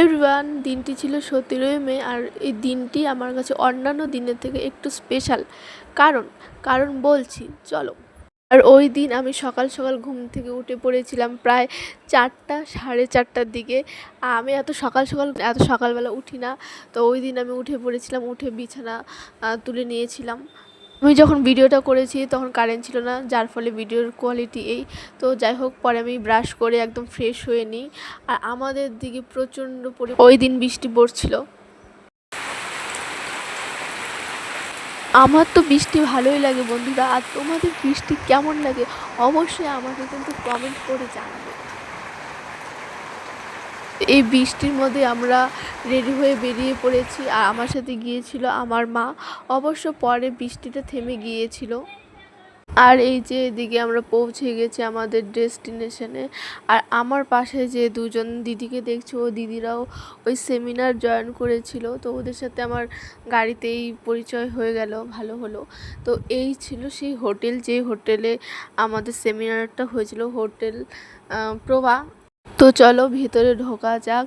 Everyone, দিনটি ছিল 17 মে। আর এই দিনটি আমার কাছে অন্যান্য দিনের থেকে একটু স্পেশাল। কারণ বলছি, চলো। আর ওই দিন আমি সকাল সকাল ঘুম থেকে উঠে পড়েছিলাম প্রায় 4টা, 4:30টার দিকে। আমি এত সকালবেলা উঠি না। তো ওই দিন আমি উঠে পড়েছিলাম, উঠে বিছানা তুলে নিয়েছিলাম। আমি যখন ভিডিওটা করেছি তখন কারেন্ট ছিল না, যার ফলে ভিডিওর কোয়ালিটি এই। তো যাই হোক, পরে আমি ব্রাশ করে একদম ফ্রেশ হয়ে নিই। আর আমাদের দিকে প্রচণ্ড ওই দিন বৃষ্টি পড়ছিল। আমার তো বৃষ্টি ভালোই লাগে বন্ধুরা, আর তোমাদের বৃষ্টি কেমন লাগে অবশ্যই আমাকে কিন্তু কমেন্ট করে জানাবে। এই বৃষ্টির মধ্যে আমরা রেডি হয়ে বেরিয়ে পড়েছি, আর আমার সাথে গিয়েছিল আমার মা। অবশ্য পরে বৃষ্টিটা থেমে গিয়েছিল। আর এই যে এদিকে আমরা পৌঁছে গেছি আমাদের ডেস্টিনেশনে। আর আমার পাশে যে দুজন দিদিকে দেখছো, ও দিদিরাও ওই সেমিনার জয়েন করেছিল। তো ওদের সাথে আমার গাড়িতেই পরিচয় হয়ে গেল, ভালো হলো। তো এই ছিল সেই হোটেল, যে হোটেলে আমাদের সেমিনারটা হয়েছিল, হোটেল প্রভা। তো চলো ভিতরে ঢোকা যাক।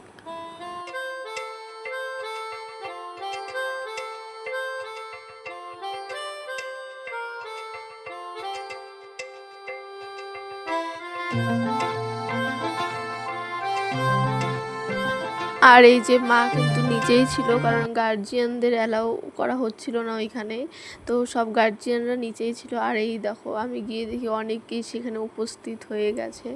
আর এই যে মা কিন্তু নিচেই ছিল, কারণ গার্জিয়ানদের অ্যালাউ করা হচ্ছিল না ওইখানে। তো সব গার্জিয়ানরা নিচেই ছিল। আর এই দেখো, আমি গিয়ে দেখি অনেকেই সেখানে উপস্থিত হয়ে গেছে।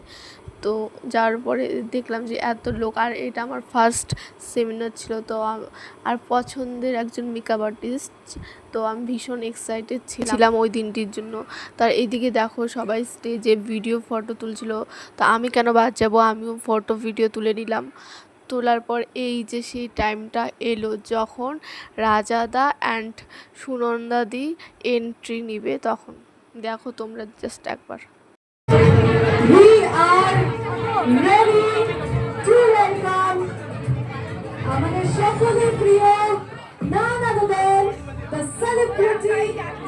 তো যার পরে দেখলাম যে এত লোক। আর এটা আমার ফার্স্ট সেমিনার ছিল। তো আর পছন্দের একজন মেকআপ আর্টিস্ট। তো আমি ভীষণ এক্সাইটেড ছিলাম ওই দিনটির জন্য। তার এইদিকে দেখো সবাই স্টেজে ভিডিও ফটো তুলছিল। তো আমি কেন বাদ যাবো, আমিও ফটো ভিডিও তুলে নিলাম। তোলার পর এই যে সেই টাইমটা এলো যখন রাজাদা অ্যান্ড সুনন্দাদি এন্ট্রি নিবে, তখন দেখো তোমরা জাস্ট একবার। We are ready to welcome আমাদের সকলের প্রিয় none other than the celebrity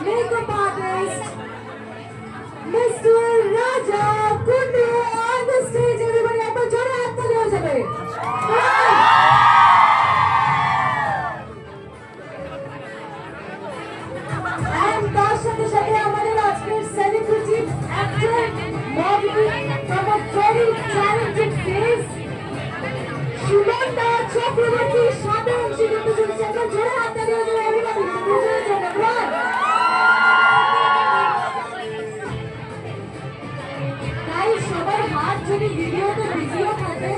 makeup artist Mr. Raja Kundu on the stage. Everybody, একবার জোরে হাততালি হয়ে যাবে। And তার সাথে সাথে আমাদের আজকের celebrity actor model from a very talented face Sunanda Chakraborty সাথে অংশী করতে চলেছে। একবার জোরে হাততালি হয়ে যাবে everybody, দুজনের জন্য। তাই সবার হাত যদি ভিডিওতে ভিডিও থাকে,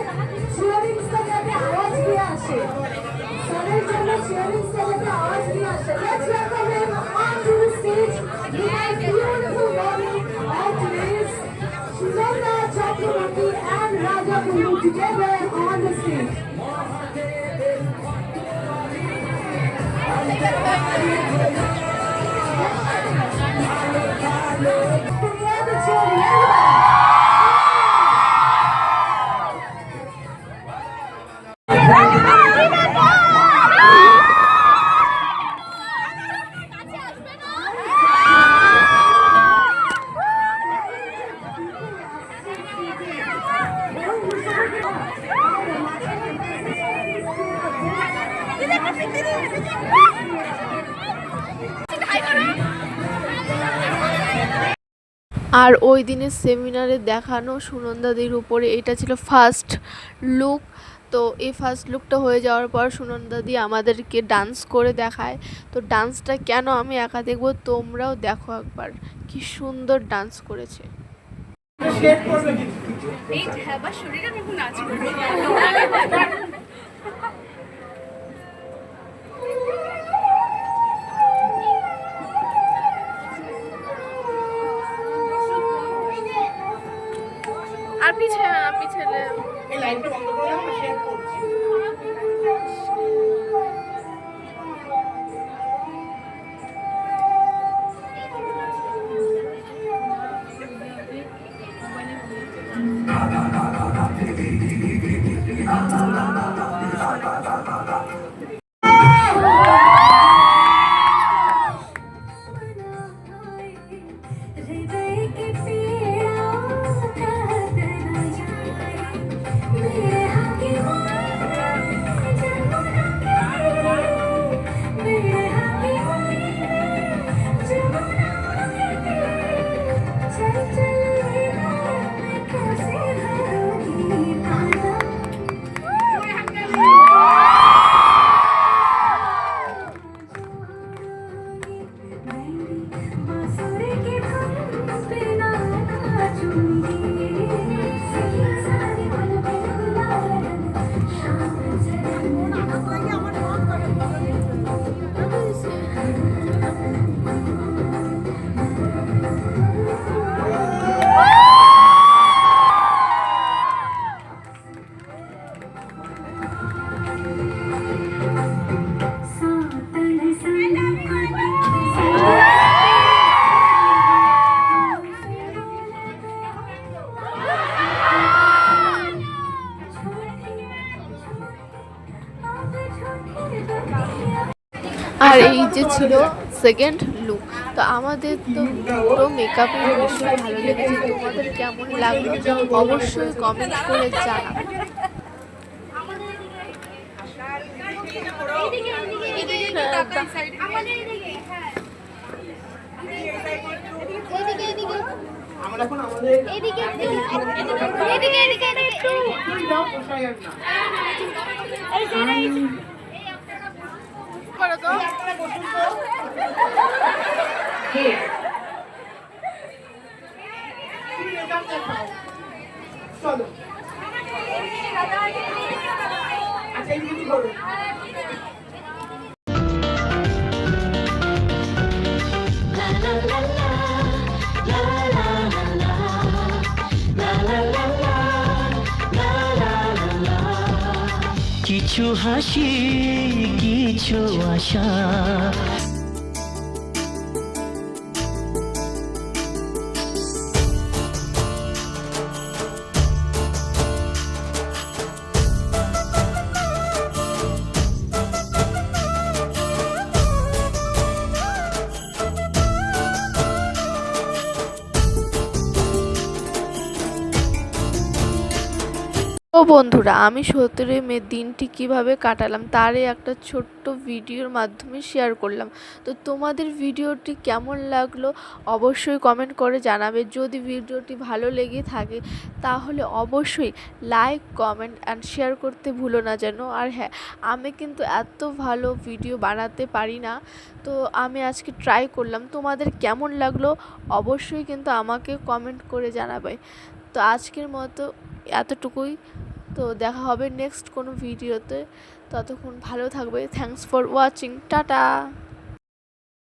চিয়ারিংসটা যাতে আওয়াজ দিয়ে আসে, তাদের জন্য চিয়ারিংসটা যাতে আওয়াজ দিয়ে আসে। Let's welcome him onto the stage with our beautiful model of today's Sunanda Chakraborty and Raja Kundu together on the stage. আর ওই দিনের সেমিনারে দেখানো সুনন্দাদির উপরে এটা ছিল ফার্স্ট লুক। তো এই ফার্স্ট লুকটা হয়ে যাওয়ার পর সুনন্দাদি আমাদেরকে ডান্স করে দেখায়। তো ডান্সটা কেন আমি একা দেখবো, তোমরাও দেখো একবার, কি সুন্দর ডান্স করেছে। আর পিছনে এই লাইটটা বন্ধ করে আমি শেয়ার করছি। हृदय के पीड़ा कहत न जाए मेरे हाथ की जमुना मेरे हाथ की जमुना चल चल कैसे भरोगी पाना बांसुरी की धुन पे नाचूंगी सारी पल पल गुलाल शाम আর এই যে ছিল সেকেন্ড লুক। তো আমাদের তো পুরো মেকআপের ভীষণ ভালো লেগেছে। তোমাদের কেমন লাগলো অবশ্যই কমেন্ট করে জানাবে। আমরা এখন আমাদের দাও পোষায় আর না। করো তো। কে? তুমি মেকআপ দেখাও। চলো। আচ্ছা এইদিকে করো। কিছু হাসি কিছু আশা তো বন্ধুরা, আমি 17 মে দিনটি কিভাবে কাটালাম তারই একটা ছোট্ট ভিডিওর মাধ্যমে শেয়ার করলাম। তো তোমাদের ভিডিওটি কেমন লাগলো অবশ্যই কমেন্ট করে জানাবে। যদি ভিডিওটি ভালো লেগে থাকে তাহলে অবশ্যই লাইক, কমেন্ট অ্যান্ড শেয়ার করতে ভুলো না যেন। আর হ্যাঁ, আমি কিন্তু এত ভালো ভিডিও বানাতে পারি না, তো আমি আজকে ট্রাই করলাম। তোমাদের কেমন লাগলো অবশ্যই কিন্তু আমাকে কমেন্ট করে জানাবে। তো আজকের মতো এতটুকুই। তো দেখা হবে নেক্সট কোনো ভিডিওতে। ততক্ষণ ভালো থাকবে। Thanks for watching. টাটা।